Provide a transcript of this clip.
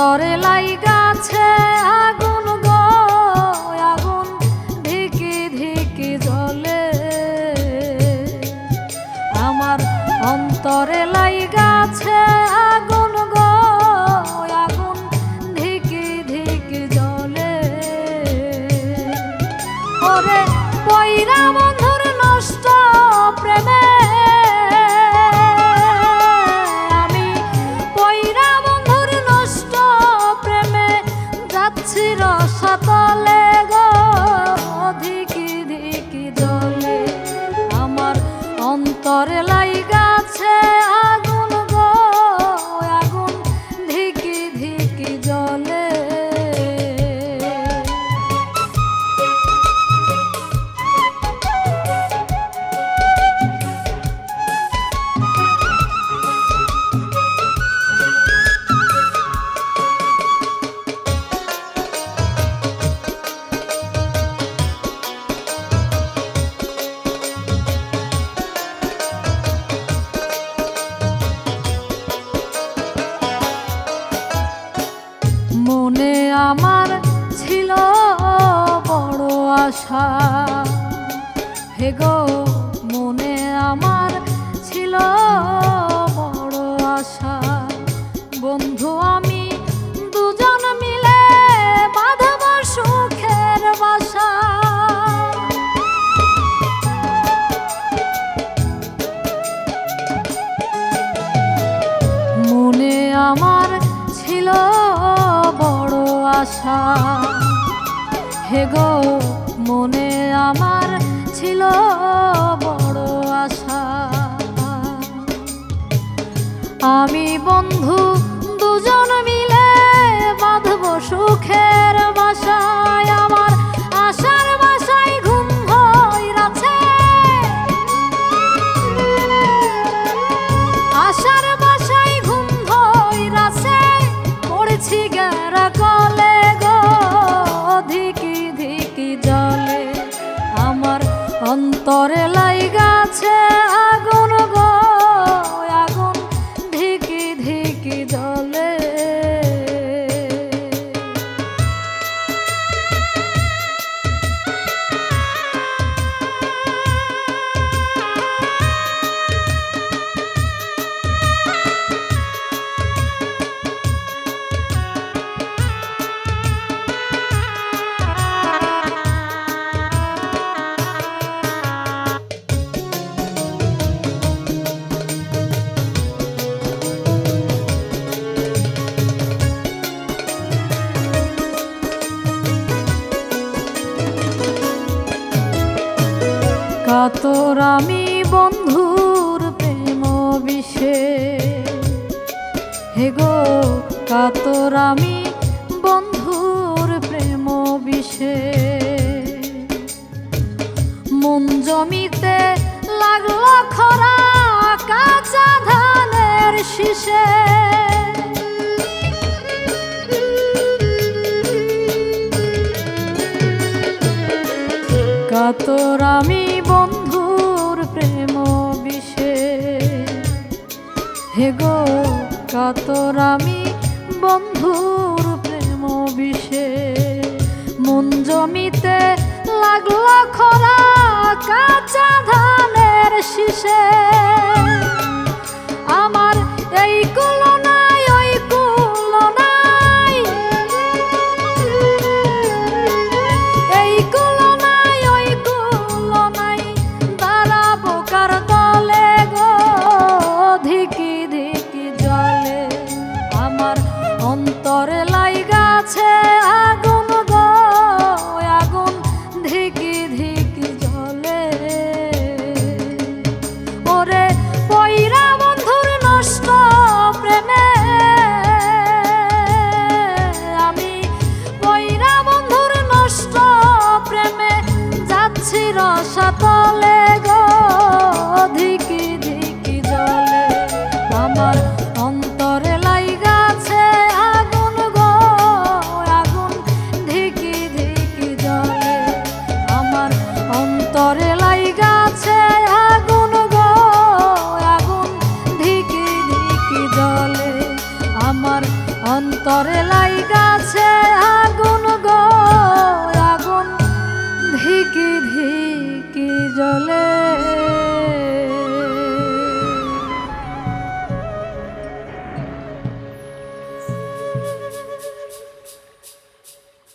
অন্তরে লাইগাছে আগুন গো আগুন ধিকি ধিকি জ্বলে আমার অন্তরে লাইগাছে আগুন গো আগুন ধিকি ধিকি জ্বলে ওরে পয়রা বন্ধুর নষ্ট প্রেমে রসাতলে গো ধিকি ধিকি জ্বলে আমার অন্তরে লাইগাছে আগুন গো আগুন ধিকি ধিকি জ্বলে মনে আমার ছিল বড় আশা হে গো মনে আমার ছিল বড় আশা বন্ধু আমি দুজন মিলে বাঁধব সুখের বাসা মনে আমার ছিল বড় আশা হে গো মনে আমার ছিল বড় আশা আমি বন্ধু দুজন মিলে বাঁধব সুখের বাসায় আমার আশার বাসায় ঘুম হইরাছে আশার বাসায় ঘুম হইরাছে পড়েছি গেরা কলে গো ধিকি ধিকি জ্বলে আমার অন্তরে লাইগাছে আগুন গো আগুন ধিকি ধিকি জ্বলে কাতর আমি বন্ধুর প্রেম বিষে হে গো কাতর আমি বন্ধুর প্রেম বিষে মন জমিতে লাগলো খরা কাঁচা ধানের শীষে কাতর আমি বন্ধুর প্রেম বিষে হে গো কাতর আমি বন্ধুর প্রেম বিষে মন জমিতে লাগলো খরা কাঁচা ধানের শীষে আমার এই কুলো নাই ওই কুলো নাই এই কুলো নাই ওই কুলো নাই দাঁড়াবো কার দলে গো ধিকি ধিকি জ্বলে আমার অন্তরে লাইগাছে আগুন গো আগুন ধিকি ধিকি জ্বলে ওরে পয়রা বন্ধুর নষ্ট প্রেমে আমি পয়রা বন্ধুর নষ্ট প্রেমে যাচ্ছি রসাতলে গো ধিকি ধিকি জ্বলে আমার অন্তরে লাইগাছে আগুন গো জলে